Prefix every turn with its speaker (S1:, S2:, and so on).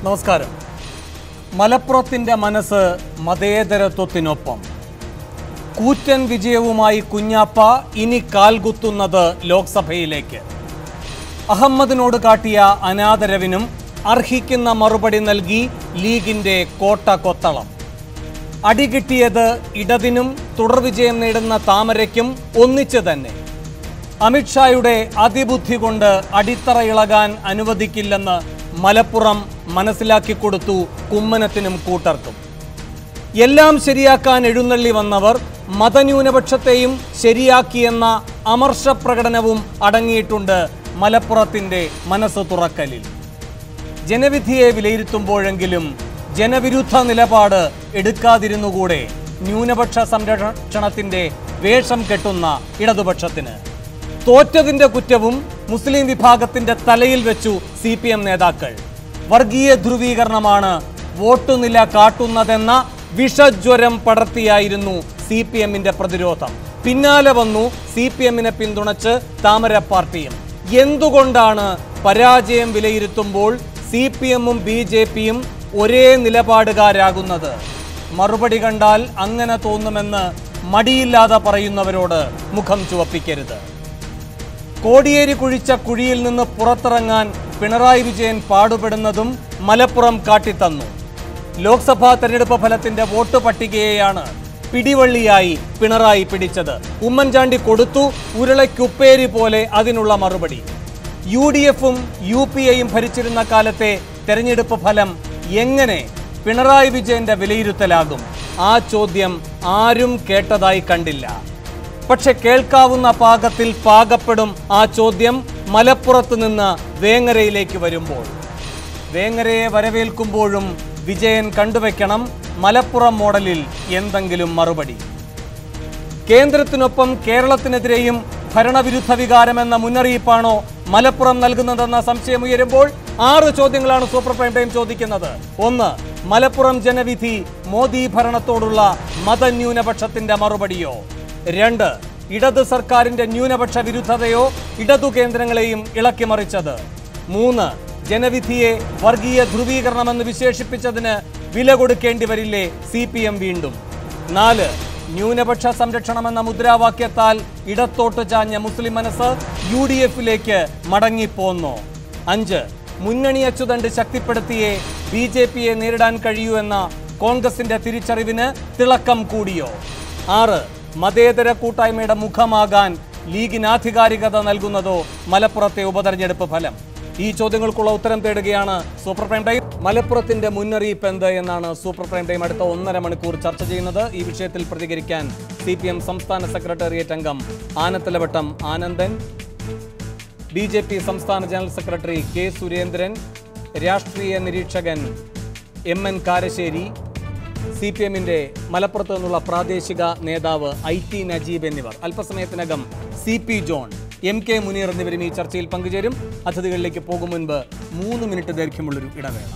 S1: നമസ്കാരം. മലപ്പുറത്തിൻ്റെ മനസ്സ് മതേതരത്വത്തിനൊപ്പം. കൂറ്റൻ വിജയവുമായി കുഞ്ഞാപ്പ ഇനി കാൽകുത്തുന്നത് ലോക്സഭയിലേക്ക്. അഹമ്മദിനോട് കാട്ടിയ അനാദരവിനും അർഹിക്കുന്ന മറുപടി നൽകി ലീഗിൻ്റെ കോട്ട കൊത്തളം. അടികിട്ടിയത് ഇടതിനും തുടർവിജയം നേടുന്ന താമരയ്ക്കും ഒന്നിച്ച് തന്നെ. അമിത്ഷായുടെ അതിബുദ്ധി കൊണ്ട് അടിത്തറ ഇളകാൻ അനുവദിക്കില്ലെന്ന് മലപ്പുറം മനസ്സിലാക്കിക്കൊടുത്തു കുമ്മനത്തിനും കൂട്ടർക്കും. എല്ലാം ശരിയാക്കാൻ എഴുന്നള്ളി വന്നവർ മതന്യൂനപക്ഷത്തെയും ശരിയാക്കിയെന്ന അമർഷ പ്രകടനവും അടങ്ങിയിട്ടുണ്ട് മലപ്പുറത്തിൻ്റെ മനസ്സ് തുറക്കലിൽ. ജനവിധിയെ വിലയിരുത്തുമ്പോഴെങ്കിലും ജനവിരുദ്ധ നിലപാട് എടുക്കാതിരുന്നുകൂടെ ന്യൂനപക്ഷ സംരക്ഷണത്തിൻ്റെ വേഷം കെട്ടുന്ന ഇടതുപക്ഷത്തിന്? തോറ്റതിൻ്റെ കുറ്റവും മുസ്ലിം വിഭാഗത്തിൻ്റെ തലയിൽ വെച്ചു CPM നേതാക്കൾ. വർഗീയ ധ്രുവീകരണമാണ് വോട്ടുനില കാട്ടുന്നതെന്ന വിഷജ്വരം പടർത്തിയായിരുന്നു CPMൻ്റെ പ്രതിരോധം. പിന്നാലെ വന്നു CPMനെ പിന്തുണച്ച് താമര പാർട്ടിയും. എന്തുകൊണ്ടാണ് പരാജയം വിലയിരുത്തുമ്പോൾ CPMും BJPയും ഒരേ നിലപാടുകാരാകുന്നത്? മറുപടി കണ്ടാൽ അങ്ങനെ തോന്നുമെന്ന് മടിയില്ലാതെ പറയുന്നവരോട് മുഖം ചുവപ്പിക്കരുത്. കോടിയേരി കുഴിച്ച കുഴിയിൽ നിന്ന് പുറത്തിറങ്ങാൻ പിണറായി വിജയൻ പാടുപെടുന്നതും മലപ്പുറം കാട്ടിത്തന്നു. ലോക്സഭാ തെരഞ്ഞെടുപ്പ് ഫലത്തിന്റെ വോട്ട് പട്ടികയെയാണ് പിടിവള്ളിയായി പിണറായി പിടിച്ചത്. ഉമ്മൻചാണ്ടി കൊടുത്തു ഉരുളയ്ക്കുപ്പേരി പോലെ അതിനുള്ള മറുപടി. UDFും UPAയും ഭരിച്ചിരുന്ന കാലത്തെ തെരഞ്ഞെടുപ്പ് ഫലം എങ്ങനെ പിണറായി വിജയന്റെ വിലയിരുത്തലാകും? ആ ചോദ്യം ആരും കേട്ടതായി കണ്ടില്ല. പക്ഷെ കേൾക്കാവുന്ന പാകത്തിൽ പാകപ്പെടും ആ ചോദ്യം മലപ്പുറത്ത് നിന്ന് വേങ്ങരയിലേക്ക് വരുമ്പോൾ. വേങ്ങരയെ വരവേൽക്കുമ്പോഴും വിജയൻ കണ്ടുവെക്കണം മലപ്പുറം മോഡലിൽ എന്തെങ്കിലും മറുപടി. കേന്ദ്രത്തിനൊപ്പം കേരളത്തിനെതിരെയും ഭരണവിരുദ്ധ വികാരമെന്ന മുന്നറിയിപ്പാണോ മലപ്പുറം നൽകുന്നതെന്ന സംശയമുയരുമ്പോൾ 6 ചോദ്യങ്ങളാണ് സൂപ്പർ പ്രൈം ടൈം ചോദിക്കുന്നത്. 1. മലപ്പുറം ജനവിധി മോദി ഭരണത്തോടുള്ള മതന്യൂനപക്ഷത്തിന്റെ മറുപടിയോ? 2. ഇടത് സർക്കാരിന്റെ ന്യൂനപക്ഷ വിരുദ്ധതയോ ഇടതു കേന്ദ്രങ്ങളെയും ഇളക്കിമറിച്ചത്? 3. ജനവിധിയെ വർഗീയ ധ്രുവീകരണമെന്ന് വിശേഷിപ്പിച്ചതിന് വില കൊടുക്കേണ്ടി വരില്ലേ CPM വീണ്ടും? 4. ന്യൂനപക്ഷ സംരക്ഷണമെന്ന മുദ്രാവാക്യത്താൽ ഇടത്തോട്ട് ചാഞ്ഞ മുസ്ലിം മനസ്സ് UDFിലേക്ക് മടങ്ങിപ്പോന്നോ? 5. മുന്നണി അച്ചുതണ്ട് ശക്തിപ്പെടുത്തിയേ BJPയെ നേരിടാൻ കഴിയൂ എന്ന കോൺഗ്രസിന്റെ തിരിച്ചറിവിന് തിളക്കം കൂടിയോ? 6. മതേതര കൂട്ടായ്മയുടെ മുഖമാകാൻ ലീഗിന് ആധികാരികത നൽകുന്നതോ മലപ്പുറത്തെ ഉപതെരഞ്ഞെടുപ്പ് ഫലം? ഈ ചോദ്യങ്ങൾക്കുള്ള ഉത്തരം തേടുകയാണ് സൂപ്പർ പ്രൈം ടൈം. മലപ്പുറത്തിന്റെ മുന്നറിയിപ്പ് എന്ത് എന്നാണ് സൂപ്പർ പ്രൈം ടൈം അടുത്ത 1.5 മണിക്കൂർ ചർച്ച ചെയ്യുന്നത്. ഈ വിഷയത്തിൽ പ്രതികരിക്കാൻ CPM സംസ്ഥാന സെക്രട്ടേറിയറ്റ് അംഗം ആനത്തലവട്ടം ആനന്ദൻ, BJP സംസ്ഥാന ജനറൽ സെക്രട്ടറി K. സുരേന്ദ്രൻ, രാഷ്ട്രീയ നിരീക്ഷകൻ MN കാരശ്ശേരി, CPMന്റെ മലപ്പുറത്ത് നിന്നുള്ള പ്രാദേശിക നേതാവ് IT നജീബ് എന്നിവർ. അല്പസമയത്തിനകം CP ജോൺ, MK മുനീർ എന്നിവരും ഈ ചർച്ചയിൽ പങ്കുചേരും. അതിഥികളിലേക്ക് പോകും മുൻപ് 3 മിനിറ്റ് ദൈർഘ്യമുള്ളൊരു ഇടവേള.